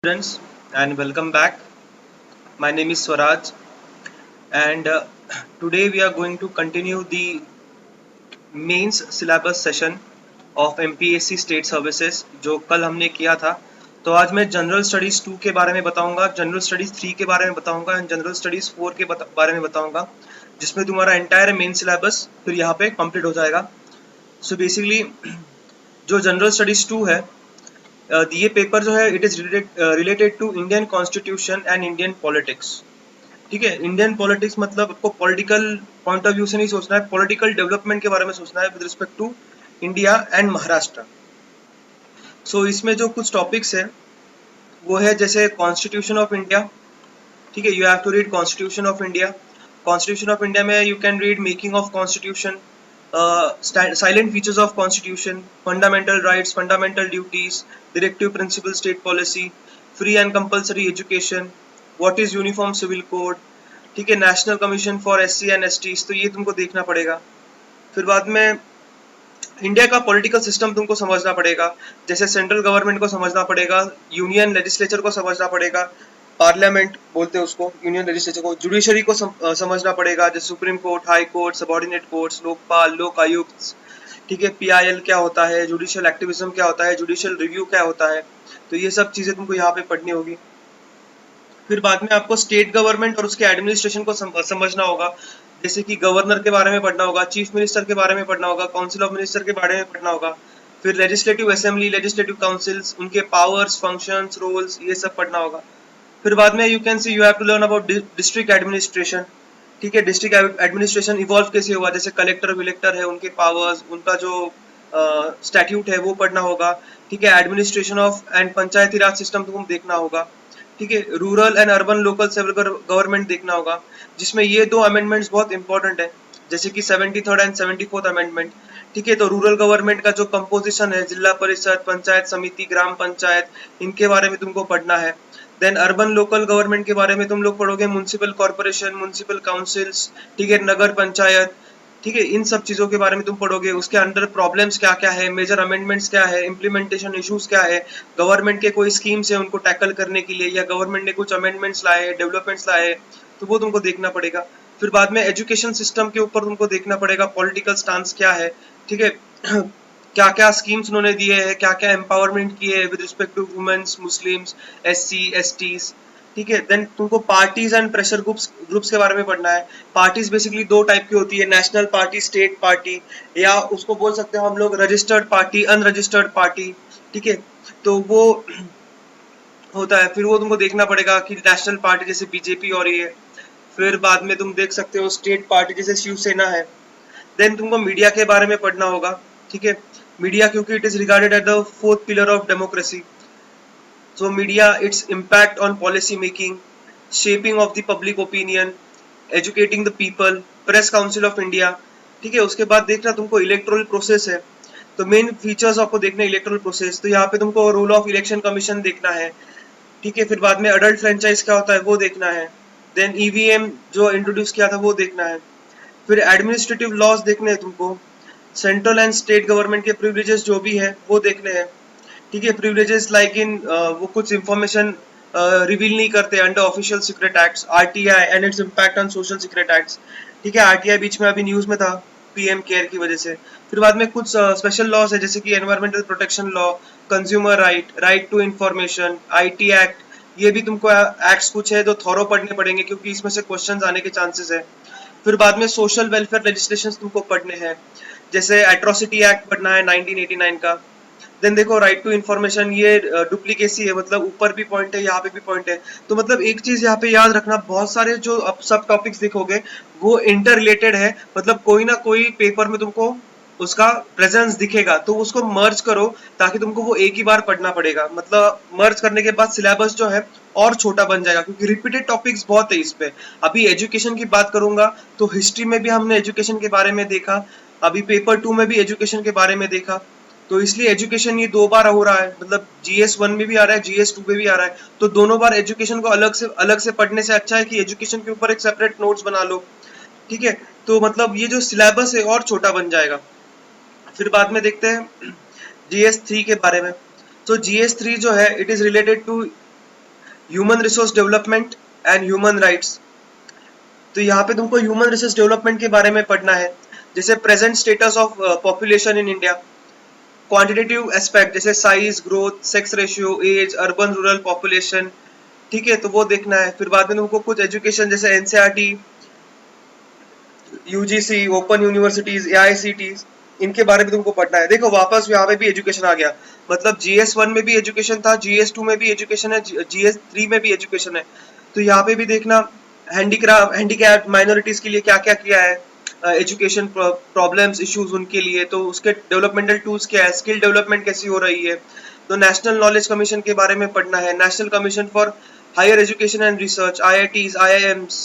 Students, and welcome back. My name is Swaraj, and today we are going to continue the mains syllabus session of MPSC State Services जो कल हमने किया था. तो आज मैं जनरल स्टडीज 2 के बारे में बताऊंगा, जनरल स्टडीज 3 के बारे में बताऊंगा एंड जनरल स्टडीज 4 के बारे में बताऊंगा, जिसमें तुम्हारा एंटायर मेन सिलेबस फिर यहाँ पे कंप्लीट हो जाएगा. सो बेसिकली जो जनरल स्टडीज 2 है, ये पेपर जो है it is related to Indian constitution and Indian politics. ठीक है, इंडियन पॉलिटिक्स मतलब आपको पॉलिटिकल पॉइंट ऑफ व्यू से नहीं सोचना है, पॉलिटिकल डेवलपमेंट के बारे में सोचना है with respect to India and Maharashtra. So इसमें जो कुछ टॉपिक्स है वो है जैसे कॉन्स्टिट्यूशन ऑफ इंडिया. ठीक है, you have to read constitution of India. Constitution of India में you can read making of constitution, silent features of constitution, fundamental rights, fundamental duties, directive principle state policy, free and compulsory education, what is uniform civil code. ठीक है, national commission for SC and STs, तो ये तुमको देखना पड़ेगा. फिर बाद में इंडिया का पॉलिटिकल सिस्टम तुमको समझना पड़ेगा, जैसे सेंट्रल गवर्नमेंट को समझना पड़ेगा, यूनियन लेजिस्लेचर को समझना पड़ेगा, पार्लियामेंट बोलते हैं उसको, यूनियन लेजिस्लेचर को, जुडिशरी को समझना पड़ेगा, जैसे supreme court, high court, subordinate courts, Lokpal, लोक आयुक्त. ठीक है, PIL क्या होता है, जुडिशियल एक्टिविज्म क्या होता है, जुडिशियल रिव्यू क्या होता है, तो ये सब चीजें तुमको यहाँ पे पढ़नी होगी. फिर बाद में आपको स्टेट गवर्नमेंट और उसके एडमिनिस्ट्रेशन को समझना होगा, जैसे कि गवर्नर के बारे में पढ़ना होगा, चीफ मिनिस्टर के बारे में पढ़ना होगा, काउंसिल ऑफ मिनिस्टर के बारे में पढ़ना होगा. फिर लेजिस्लेटिव असेंबली, लेजिस्लेटिव काउंसिल्स, उनके पावर्स, फंक्शंस, रोल्स, ये सब पढ़ना होगा. फिर बाद में you can see you have to learn about district administration. ठीक है, डिस्ट्रिक्ट एडमिनिस्ट्रेशन इवॉल्व कैसे हुआ, जैसे कलेक्टर विलेक्टर है, उनके पावर्स, उनका जो स्टैट्यूट है वो पढ़ना होगा. ठीक है, administration of and Panchayati Raj system तुमको देखना होगा. ठीक है, rural and urban local self government देखना होगा, जिसमें ये दो अमेंडमेंट्स बहुत इंपॉर्टेंट है, जैसे कि 73rd एंड 74th अमेंडमेंट. ठीक है, तो रूरल गवर्नमेंट का जो कंपोजिशन है, जिला परिषद, पंचायत समिति, ग्राम पंचायत, इनके बारे में तुमको पढ़ना है. देन अर्बन लोकल गवर्नमेंट के बारे में तुम लोग पढ़ोगे, म्युनिसिपल कॉर्पोरेशन, म्युनिसिपल काउंसिल्स, ठीक है, नगर पंचायत. ठीक है, इन सब चीजों के बारे में तुम पढ़ोगे, उसके अंदर प्रॉब्लम्स क्या क्या है, मेजर अमेंडमेंट्स क्या है, इम्प्लीमेंटेशन इश्यूज क्या है, गवर्नमेंट के कोई स्कीम्स है उनको टैकल करने के लिए, या गवर्नमेंट ने कुछ अमेंडमेंट्स लाए, डेवलपमेंट्स लाए, तो वो तुमको देखना पड़ेगा. फिर बाद में एजुकेशन सिस्टम के ऊपर तुमको देखना पड़ेगा, पॉलिटिकल स्टांस क्या है. ठीक है, क्या क्या स्कीम्स उन्होंने दिए हैं, क्या क्या एम्पावरमेंट किए हैं with respect to women's, Muslims, SC STs. ठीक है, देन तुमको पार्टीज एंड प्रेशर ग्रुप्स के बारे में पढ़ना है. पार्टीज बेसिकली दो टाइप की होती है, नेशनल पार्टी, स्टेट पार्टी, या उसको बोल सकते हैं हम लोग रजिस्टर्ड पार्टी, अनरजिस्टर्ड पार्टी. ठीक है, तो वो होता है, फिर वो तुमको देखना पड़ेगा कि नेशनल पार्टी जैसे BJP और ये. फिर बाद में तुम देख सकते हो स्टेट पार्टी जैसे शिवसेना है. देन तुमको मीडिया के बारे में पढ़ना होगा. ठीक है, मीडिया क्योंकि it is regarded as the fourth pillar of democracy. So media, its impact on policy making, shaping of the public opinion, educating the people, press council of India. ठीक है, उसके बाद देखना तुमको इलेक्टोरल प्रोसेस है, तो main features आपको देखना इलेक्टोरल प्रोसेस, तो यहाँ पे तुमको रूल ऑफ इलेक्शन कमीशन देखना है. ठीक है, फिर बाद में अडल्ट फ्रेंचाइज क्या होता है वो देखना है. देन EVM जो इंट्रोड्यूस किया था वो देखना है. फिर एडमिनिस्ट्रेटिव लॉज देखने हैं तुमको, सेंट्रल एंड स्टेट गवर्नमेंट के प्रिविलेजेस जो भी है वो देखने हैं. ठीक है, प्रिविलेजेस लाइक इन वो कुछ इंफॉर्मेशन रिवील नहीं करते under official secret acts, RTI and its impact on social secret acts. ठीक है, RTI बीच में अभी न्यूज में था PM केयर की वजह से. फिर बाद में कुछ स्पेशल लॉज है, जैसे कि environmental protection law, consumer right to information, IT act. ये भी तुमको एक्ट्स कुछ है तो थॉरो पढ़ने पड़ेंगे, क्योंकि इसमें से क्वेश्चंस आने के चांसेस है. फिर बाद में सोशल वेलफेयर लेजिस्लेशंस तुमको पढ़ने हैं, जैसे एट्रोसिटी एक्ट पढ़ना है 1989 का. देन देखो राइट टू इन्फॉर्मेशन, ये डुप्लीकेसी है, मतलब ऊपर भी पॉइंट है यहाँ पे भी पॉइंट है, तो मतलब एक चीज यहाँ पे याद रखना, बहुत सारे जो अब सब टॉपिक्स देखोगे वो इंटर रिलेटेड है, मतलब कोई ना कोई पेपर में तुमको उसका प्रेजेंस दिखेगा, तो उसको मर्ज करो ताकि तुमको वो एक ही बार पढ़ना पड़ेगा. मतलब मर्ज करने के बाद सिलेबस जो है और छोटा बन जाएगा, क्योंकि रिपीटेड टॉपिक्स बहुत है इस पे. अभी एजुकेशन की बात करूंगा तो हिस्ट्री में भी हमने एजुकेशन के बारे में देखा, अभी पेपर 2 में भी एजुकेशन के बारे में देखा, तो इसलिए एजुकेशन ये 2 बार हो रहा है, मतलब GS1 में भी आ रहा है, GS2 में भी आ रहा है, तो दोनों बार एजुकेशन को अलग से पढ़ने से अच्छा है कि एजुकेशन के ऊपर एक सेपरेट नोट्स बना लो. ठीक है, तो मतलब ये जो सिलेबस है और छोटा बन जाएगा. फिर बाद में देखते हैं GS3 के बारे में. तो GS3 जो है it is related to human resource development and human rights. तो यहाँ पे तुमको ह्यूमन रिसोर्स डेवलपमेंट के बारे में पढ़ना है, जैसे present status of population in India, quantitative aspect जैसे size, growth, sex ratio, age, urban rural population, ठीक है, तो वो देखना है। फिर बाद में तुमको कुछ एजुकेशन जैसे एनसीईआरटी, यूजीसी, ओपन यूनिवर्सिटीज, एआईसीटीज, इनके बारे में तुमको पढ़ना है। देखो वापस यहाँ पे भी एजुकेशन आ गया, मतलब GS1 में भी एजुकेशन था, GS2 में भी एजुकेशन है, GS3 में भी एजुकेशन है। तो यहाँ पे भी देखना हैंडीकैप माइनॉरिटीज के लिए क्या क्या किया है, एजुकेशन प्रॉब्लम्स इश्यूज उनके लिए, तो उसके डेवलपमेंटल टूल्स क्या है, स्किल डेवलपमेंट कैसी हो रही है। तो नेशनल नॉलेज कमीशन के बारे में पढ़ना है, national commission for higher education and research, IITs, IIMs,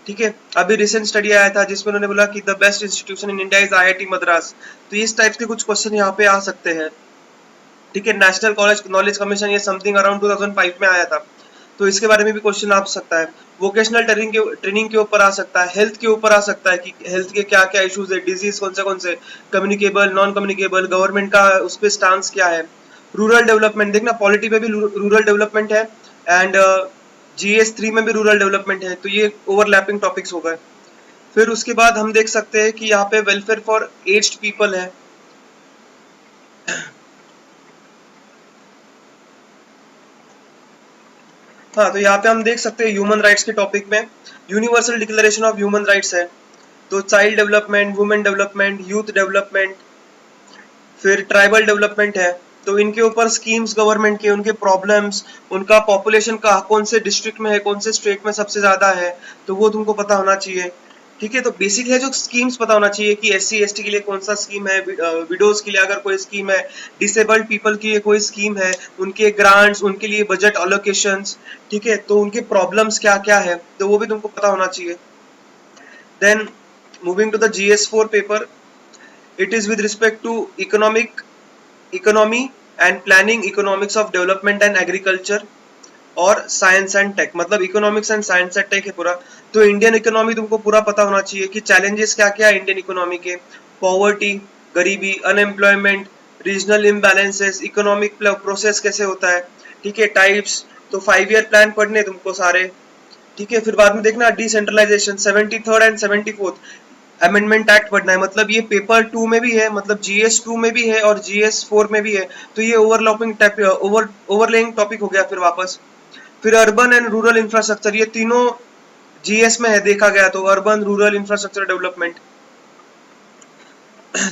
ठीक है। अभी रिसेंट स्टडी आया था जिसमें उन्होंने बोला कि the best institution in India is IIT Madras. तो इस टाइप के कुछ क्वेश्चन यहाँ पे आ सकते हैं, ठीक है। नेशनल कॉलेज नॉलेज कमीशन ये समथिंग अराउंड 2005 में आया था, तो इसके बारे में भी क्वेश्चन आ सकता है। वोकेशनल ट्रेनिंग के ऊपर आ सकता है, हेल्थ के ऊपर आ सकता है कि हेल्थ के क्या क्या इश्यूज है, डिजीज कौन से, कम्युनिकेबल, नॉन कम्युनिकेबल, गवर्नमेंट का उस पर स्टांस क्या है। रूरल डेवलपमेंट देखना, पॉलिटी में भी रूरल डेवलपमेंट है एंड GS3 में भी रूरल डेवलपमेंट है, तो ये ओवरलैपिंग टॉपिक्स हो गए। फिर उसके बाद हम देख सकते हैं कि यहाँ पे वेलफेयर फॉर एज्ड पीपल है, हाँ। तो यहाँ पे हम देख सकते हैं ह्यूमन राइट्स के टॉपिक में universal declaration of human rights है, तो child development, women development, youth development, फिर ट्राइबल डेवलपमेंट है। तो इनके ऊपर स्कीम्स गवर्नमेंट के, उनके प्रॉब्लम्स, उनका पॉपुलेशन का कौन से डिस्ट्रिक्ट में है, कौन से स्टेट में सबसे ज्यादा है, तो वो तुमको पता होना चाहिए, ठीक है। तो बेसिक है जो स्कीम्स पता होना चाहिए कि SC ST के लिए कौन सा स्कीम है, विडोज के लिए अगर कोई स्कीम है, डिसेबल्ड पीपल के लिए कोई स्कीम है, उनके ग्रांट्स, उनके लिए बजट अलोकेशंस, ठीक है। तो उनके प्रॉब्लम्स क्या क्या है, तो वो भी तुमको पता होना चाहिए। Then moving to the GS4 paper, it is with respect to economy and planning, economics of development and agriculture और साइंस एंड टेक, मतलब economics and science and tech है पूरा। तो इंडियन इकोनॉमी तुमको पूरा पता होना चाहिए कि चैलेंजेस क्या क्या है इंडियन इकोनॉमी के, पॉवर्टी, गरीबी, unemployment, regional imbalances, economic process कैसे होता है, ठीक है, टाइप्स। तो 5 ईयर प्लान पढ़ने तुमको सारे, ठीक है। फिर बाद में देखना decentralisation, 73rd and 74th amendment act पढ़ना है, मतलब ये पेपर 2 में भी है, मतलब GS2 में भी है और GS4 में भी है, तो ये ओवरलेइंग टॉपिक हो गया। फिर वापस फिर अर्बन एंड रूरल इंफ्रास्ट्रक्चर, ये तीनों GS में है देखा गया तो, अर्बन रूरल इंफ्रास्ट्रक्चर डेवलपमेंट।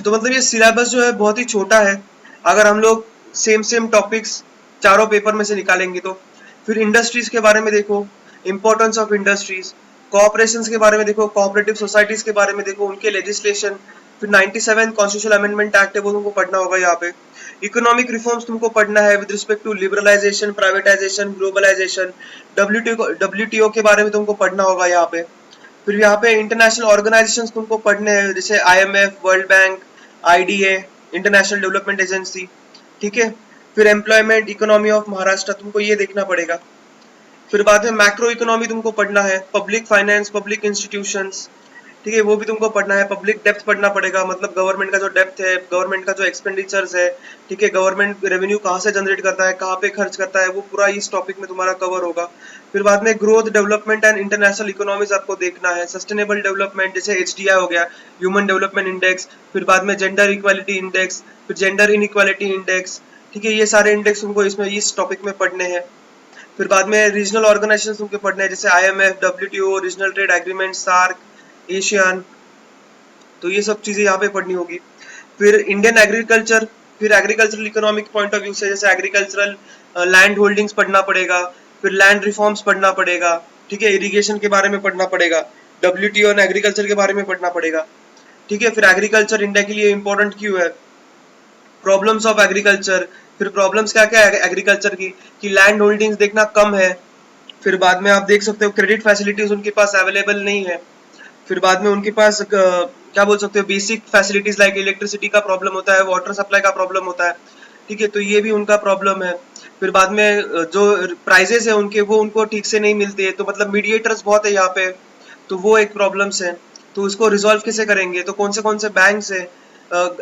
तो मतलब ये सिलेबस जो है बहुत ही छोटा है, अगर हम लोग सेम टॉपिक्स चारों पेपर में से निकालेंगे तो। फिर इंडस्ट्रीज के बारे में देखो, इंपॉर्टेंस ऑफ इंडस्ट्रीज, कोऑपरेशंस के बारे में देखो, कोऑपरेटिव सोसाइटीज के बारे में देखो, उनके लेजिस्लेशन। फिर 97 कॉन्स्टिट्यूशनल अमेंडमेंट एक्ट है, वो तुमको पढ़ना होगा यहाँ पे। इकोनॉमिक रिफॉर्म्स तुमको पढ़ना है with respect to liberalisation, privatisation, globalisation. WTO के बारे में तुमको पढ़ना होगा यहाँ पे। फिर यहाँ पे इंटरनेशनल ऑर्गेनाइजेशंस तुमको पढ़ने हैं, जैसे IMF, world bank, IDA, international development agency, ठीक है। फिर एम्प्लॉयमेंट, इकोनॉमी ऑफ महाराष्ट्र, तुमको ये देखना पड़ेगा। फिर बाद में मैक्रो इकोनॉमी तुमको पढ़ना है, पब्लिक फाइनेंस, पब्लिक इंस्टीट्यूशंस, ठीक है, वो भी तुमको पढ़ना है। पब्लिक डेप्थ पढ़ना पड़ेगा, मतलब गवर्नमेंट का जो डेप्थ है, गवर्नमेंट का जो एक्सपेंडिचर्स है, ठीक है, गवर्नमेंट रेवेन्यू कहाँ से जनरेट करता है, कहाँ पे खर्च करता है, वो पूरा इस टॉपिक में तुम्हारा कवर होगा। फिर बाद में growth, development and international economies आपको देखना है, सस्टेनेबल डेवलपमेंट जैसे HDI हो गया, ह्यूमन डेवलपमेंट इंडेक्स। फिर बाद में जेंडर इक्वालिटी इंडेक्स, फिर जेंडर इनइक्वालिटी इंडेक्स, ठीक है, ये सारे इंडेक्स तुमको इसमें इस टॉपिक में पढ़ने हैं। फिर बाद में रीजनल ऑर्गेनाइजेशन तुमको पढ़ने हैं, जैसे IMF, WTO, regional trade agreement, SAARC, Asian, तो ये सब चीजें यहाँ पे पढ़नी होगी। फिर इंडियन एग्रीकल्चर, फिर agricultural economic point of view से जैसे एग्रीकल्चरल लैंड होल्डिंग्स पढ़ना पड़ेगा, फिर लैंड रिफॉर्म्स पढ़ना पड़ेगा, ठीक है, इरिगेशन के बारे में पढ़ना पड़ेगा, WTO और एग्रीकल्चर के बारे में पढ़ना पड़ेगा, ठीक है। फिर एग्रीकल्चर इंडिया के लिए इंपॉर्टेंट क्यों है, प्रॉब्लम्स ऑफ एग्रीकल्चर, फिर प्रॉब्लम्स क्या क्या है एग्रीकल्चर की, कि लैंड होल्डिंग्स देखना कम है। फिर बाद में आप देख सकते हो क्रेडिट फैसिलिटीज उनके पास अवेलेबल नहीं है। फिर बाद में उनके पास क्या बोल सकते हो, बेसिक फैसिलिटीज लाइक इलेक्ट्रिसिटी का प्रॉब्लम होता है, वाटर सप्लाई का प्रॉब्लम होता है, ठीक है, तो ये भी उनका प्रॉब्लम है। फिर बाद में जो प्राइजेस है उनके, वो उनको ठीक से नहीं मिलते, तो मतलब मीडिएटर्स बहुत है यहाँ पे, तो वो एक प्रॉब्लम्स है। तो उसको रिजॉल्व कैसे करेंगे, तो कौन से बैंक्स है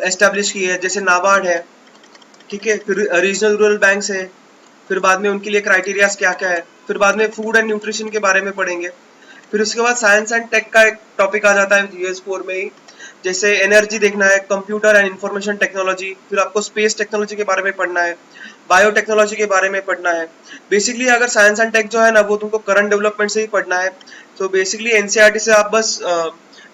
एस्टेब्लिश किए है, जैसे नाबार्ड है, ठीक है, फिर रीजनल रूरल बैंक्स है, फिर बाद में उनके लिए क्राइटेरियाज क्या क्या है, फिर बाद में फूड एंड न्यूट्रिशन के बारे में पढ़ेंगे, फिर उसके बाद साइंस एंड टेक का एक टॉपिक आ जाता है यूएस 4 में ही, जैसे एनर्जी देखना है, कंप्यूटर एंड इंफॉर्मेशन टेक्नोलॉजी, फिर आपको स्पेस टेक्नोलॉजी के बारे में पढ़ना है, बायोटेक्नोलॉजी के बारे में पढ़ना है। बेसिकली अगर साइंस एंड टेक जो है ना वो तुमको करंट डेवलपमेंट से ही पढ़ना है, तो बेसिकली एनसीईआरटी से आप बस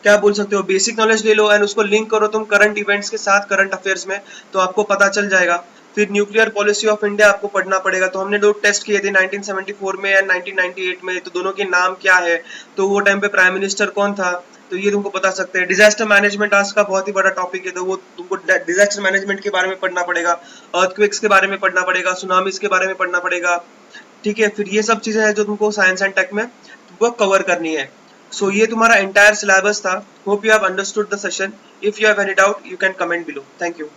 क्या बोल सकते हो, बेसिक नॉलेज ले लो एंड उसको लिंक करो तुम करंट इवेंट्स के साथ, करंट अफेयर्स में, तो आपको पता चल जाएगा। फिर न्यूक्लियर पॉलिसी ऑफ इंडिया आपको पढ़ना पड़ेगा, तो हमने दो टेस्ट किए थे 1974 में एंड 1998 में, तो दोनों के नाम क्या है, तो वो टाइम पे प्राइम मिनिस्टर कौन था, तो ये तुमको बता सकते हैं। डिजास्टर मैनेजमेंट आज का बहुत ही बड़ा टॉपिक है, तो वो तुमको डिजास्टर मैनेजमेंट के बारे में पढ़ना पड़ेगा, अर्थक्वेक्स के बारे में पढ़ना पड़ेगा, सुनामीज के बारे में पढ़ना पड़ेगा, ठीक है। फिर ये सब चीजें हैं जो तुमको साइंस एंड टेक में तुमको कवर करनी है। सो ये तुम्हारा एंटायर सिलेबस था। Hope you have understood the session. If you have any doubt you can comment below. Thank you.